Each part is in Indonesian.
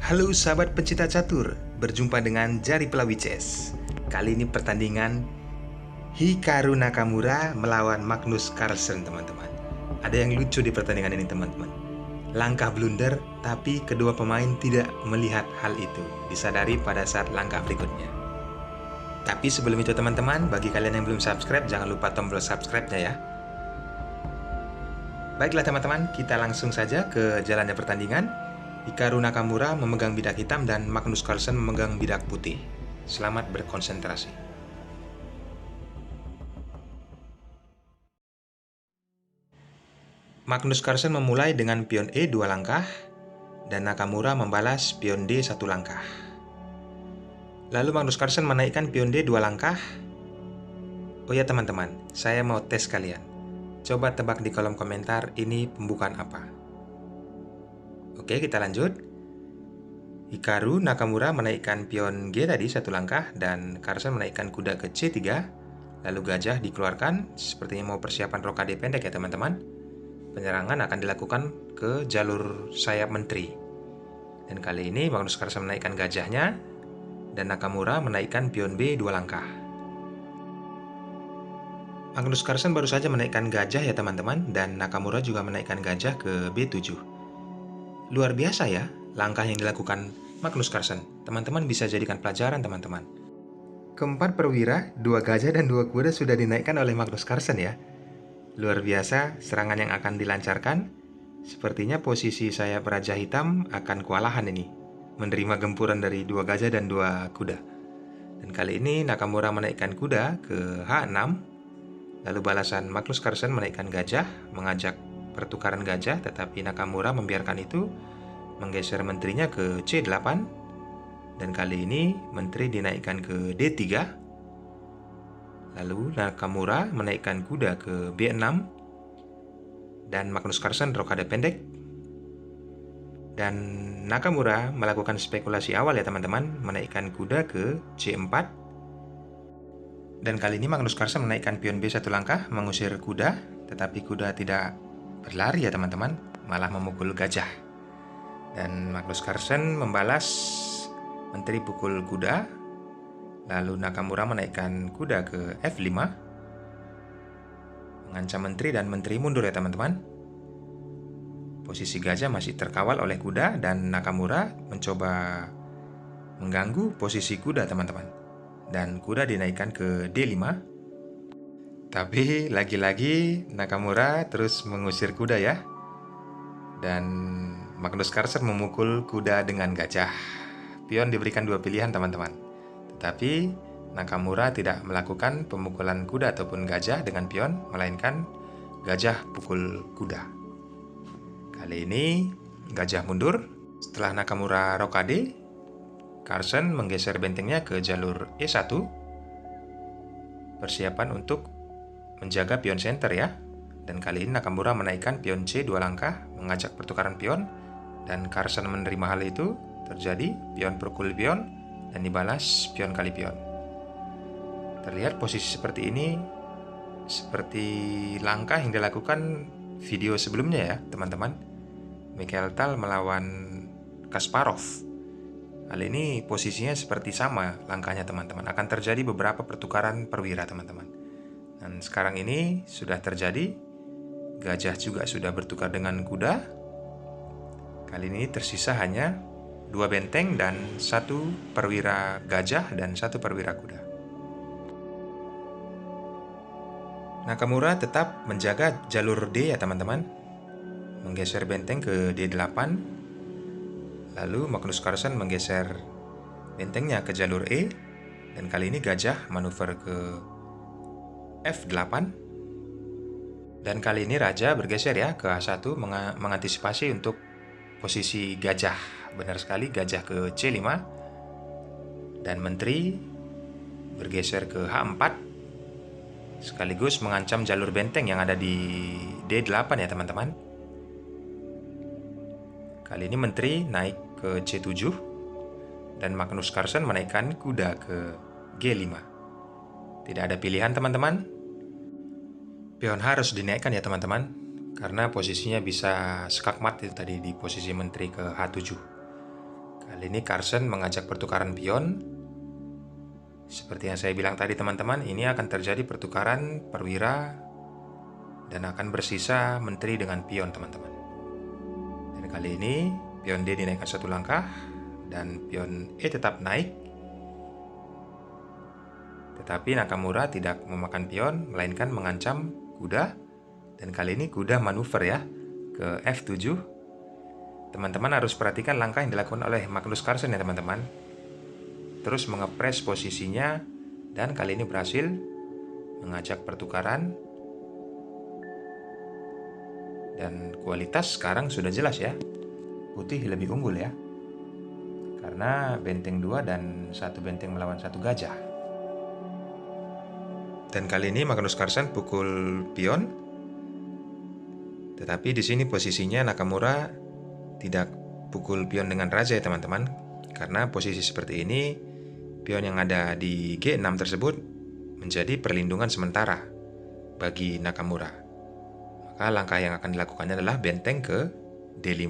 Halo sahabat pecinta catur, berjumpa dengan Jari Pelawi Chess. Kali ini pertandingan Hikaru Nakamura melawan Magnus Carlsen, teman-teman. Ada yang lucu di pertandingan ini, teman-teman. Langkah blunder, tapi kedua pemain tidak melihat hal itu, disadari pada saat langkah berikutnya. Tapi sebelum itu teman-teman, bagi kalian yang belum subscribe, jangan lupa tombol subscribe-nya ya. Baiklah teman-teman, kita langsung saja ke jalannya pertandingan. Hikaru Nakamura memegang bidak hitam dan Magnus Carlsen memegang bidak putih. Selamat berkonsentrasi. Magnus Carlsen memulai dengan pion E 2 langkah dan Nakamura membalas pion D 1 langkah. Lalu Magnus Carlsen menaikkan pion D 2 langkah. Oh ya teman-teman, saya mau tes kalian. Coba tebak di kolom komentar ini pembukaan apa. Oke, kita lanjut. Hikaru Nakamura menaikkan pion G tadi 1 langkah dan Carlsen menaikkan kuda ke C3. Lalu gajah dikeluarkan, sepertinya mau persiapan rokade pendek ya teman-teman. Penyerangan akan dilakukan ke jalur sayap menteri. Dan kali ini Magnus Carlsen menaikkan gajahnya dan Nakamura menaikkan pion B 2 langkah. Magnus Carlsen baru saja menaikkan gajah ya teman-teman, dan Nakamura juga menaikkan gajah ke B7. Luar biasa ya langkah yang dilakukan Magnus Carlsen. Teman-teman bisa jadikan pelajaran teman-teman. Keempat perwira, 2 gajah dan 2 kuda sudah dinaikkan oleh Magnus Carlsen ya. Luar biasa serangan yang akan dilancarkan. Sepertinya posisi sayap Raja Hitam akan kewalahan ini, menerima gempuran dari 2 gajah dan 2 kuda. Dan kali ini Nakamura menaikkan kuda ke H6. Lalu balasan Magnus Carlsen menaikkan gajah, mengajak pertukaran gajah, tetapi Nakamura membiarkan itu, menggeser menterinya ke C8, dan kali ini menteri dinaikkan ke D3. Lalu Nakamura menaikkan kuda ke B6, dan Magnus Carlsen rokade pendek. Dan Nakamura melakukan spekulasi awal ya teman-teman, menaikkan kuda ke C4. Dan kali ini Magnus Carlsen menaikkan pion B 1 langkah, mengusir kuda, tetapi kuda tidak berlari ya teman-teman, malah memukul gajah. Dan Magnus Carlsen membalas menteri pukul kuda. Lalu Nakamura menaikkan kuda ke F5, mengancam menteri dan menteri mundur ya teman-teman. Posisi gajah masih terkawal oleh kuda dan Nakamura mencoba mengganggu posisi kuda teman-teman. Dan kuda dinaikkan ke D5. Tapi lagi-lagi Nakamura terus mengusir kuda ya. Dan Magnus Carlsen memukul kuda dengan gajah. Pion diberikan 2 pilihan teman-teman. Tetapi Nakamura tidak melakukan pemukulan kuda ataupun gajah dengan pion, melainkan gajah pukul kuda. Kali ini gajah mundur. Setelah Nakamura rokade, Carlsen menggeser bentengnya ke jalur E1. Persiapan untuk menjaga pion center ya. Dan kali ini Nakamura menaikkan pion C 2 langkah, mengajak pertukaran pion, dan Carlsen menerima hal itu. Terjadi pion pukul pion dan dibalas pion kali pion. Terlihat posisi seperti ini seperti langkah yang dilakukan video sebelumnya ya teman-teman. Mikhail Tal melawan Kasparov. Hal ini posisinya seperti sama langkahnya teman-teman. Akan terjadi beberapa pertukaran perwira teman-teman. Dan sekarang ini sudah terjadi. Gajah juga sudah bertukar dengan kuda. Kali ini tersisa hanya 2 benteng dan 1 perwira gajah dan 1 perwira kuda. Nakamura tetap menjaga jalur D ya teman-teman. Menggeser benteng ke D8. Lalu Magnus Carlsen menggeser bentengnya ke jalur E. Dan kali ini gajah manuver ke F8. Dan kali ini raja bergeser ya ke H1, mengantisipasi untuk posisi gajah. Benar sekali, gajah ke C5. Dan menteri bergeser ke H4, sekaligus mengancam jalur benteng yang ada di D8 ya teman-teman. Kali ini menteri naik ke C7 dan Magnus Carlsen menaikkan kuda ke G5. Tidak ada pilihan teman-teman. Pion harus dinaikkan ya teman-teman, karena posisinya bisa skakmat itu tadi di posisi menteri ke H7. Kali ini Carson mengajak pertukaran pion. Seperti yang saya bilang tadi teman-teman, ini akan terjadi pertukaran perwira dan akan bersisa menteri dengan pion teman-teman. Dan kali ini pion D dinaikkan 1 langkah dan pion E tetap naik. Tetapi Nakamura tidak memakan pion, melainkan mengancam kuda. Dan kali ini kuda manuver ya, ke F7. Teman-teman harus perhatikan langkah yang dilakukan oleh Magnus Carlsen ya teman-teman. Terus mengepres posisinya, dan kali ini berhasil mengajak pertukaran. Dan kualitas sekarang sudah jelas ya, putih lebih unggul ya. Karena benteng 2 dan 1 benteng melawan 1 gajah. Dan kali ini Magnus Carlsen pukul pion. Tetapi di sini posisinya Nakamura tidak pukul pion dengan raja ya teman-teman. Karena posisi seperti ini, pion yang ada di G6 tersebut menjadi perlindungan sementara bagi Nakamura. Maka langkah yang akan dilakukannya adalah benteng ke D5.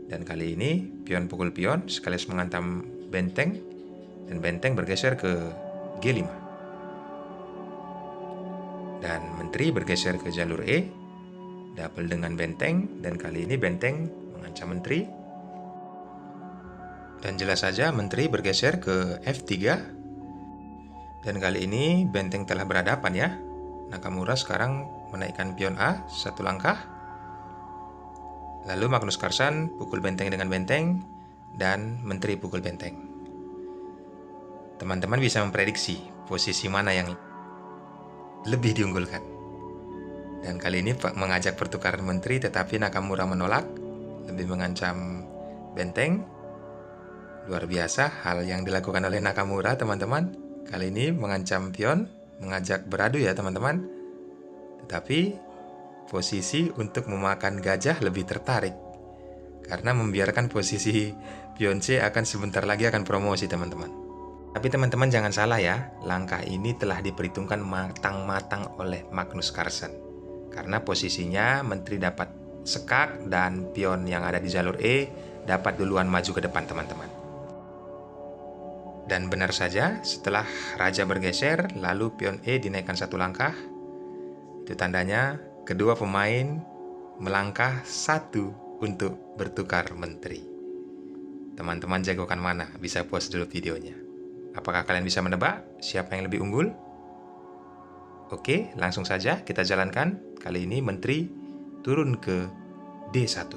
Dan kali ini pion pukul pion sekaligus menghantam benteng, dan benteng bergeser ke G5. Dan menteri bergeser ke jalur E, double dengan benteng, dan kali ini benteng mengancam menteri. Dan jelas saja menteri bergeser ke F3. Dan kali ini benteng telah berhadapan ya. Nakamura sekarang menaikkan pion A 1 langkah. Lalu Magnus Carlsen pukul benteng dengan benteng, dan menteri pukul benteng. Teman-teman bisa memprediksi posisi mana yang lebih diunggulkan. Dan kali ini mengajak pertukaran menteri, tetapi Nakamura menolak, lebih mengancam benteng. Luar biasa hal yang dilakukan oleh Nakamura teman-teman. Kali ini mengancam pion, mengajak beradu ya teman-teman. Tetapi posisi untuk memakan gajah lebih tertarik, karena membiarkan posisi pion C akan sebentar lagi akan promosi teman-teman. Tapi teman-teman jangan salah ya, langkah ini telah diperhitungkan matang-matang oleh Magnus Carlsen. Karena posisinya menteri dapat sekak dan pion yang ada di jalur E dapat duluan maju ke depan teman-teman. Dan benar saja, setelah raja bergeser, lalu pion E dinaikkan 1 langkah. Itu tandanya kedua pemain melangkah 1 untuk bertukar menteri. Teman-teman jagokan mana? Bisa pause dulu videonya. Apakah kalian bisa menebak siapa yang lebih unggul? Oke, langsung saja kita jalankan. Kali ini menteri turun ke D1.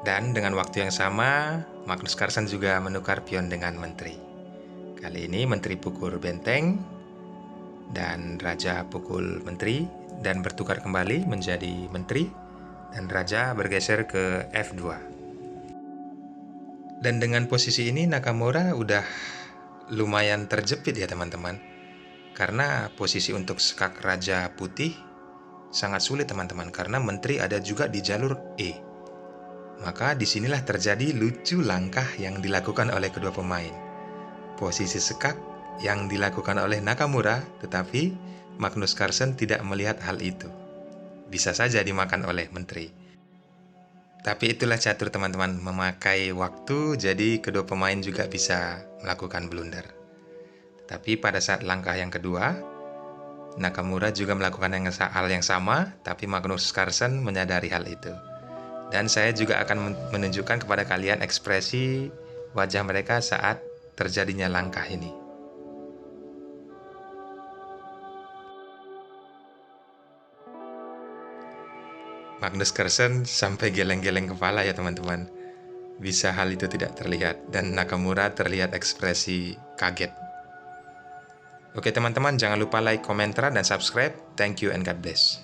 Dan dengan waktu yang sama, Magnus Carlsen juga menukar pion dengan menteri. Kali ini menteri pukul benteng, dan raja pukul menteri, dan bertukar kembali menjadi menteri, dan raja bergeser ke F2. Dan dengan posisi ini Nakamura udah lumayan terjepit ya teman-teman. Karena posisi untuk skak raja putih sangat sulit teman-teman, karena menteri ada juga di jalur E. Maka disinilah terjadi lucu langkah yang dilakukan oleh kedua pemain. Posisi skak yang dilakukan oleh Nakamura, tetapi Magnus Carlsen tidak melihat hal itu. Bisa saja dimakan oleh menteri. Tapi itulah catur teman-teman, memakai waktu, jadi kedua pemain juga bisa melakukan blunder. Tapi pada saat langkah yang kedua, Nakamura juga melakukan hal yang sama, tapi Magnus Carlsen menyadari hal itu. Dan saya juga akan menunjukkan kepada kalian ekspresi wajah mereka saat terjadinya langkah ini. Magnus Carlsen sampai geleng-geleng kepala ya teman-teman. Bisa hal itu tidak terlihat, dan Nakamura terlihat ekspresi kaget. Oke teman-teman, jangan lupa like, komentar, dan subscribe. Thank you and God bless.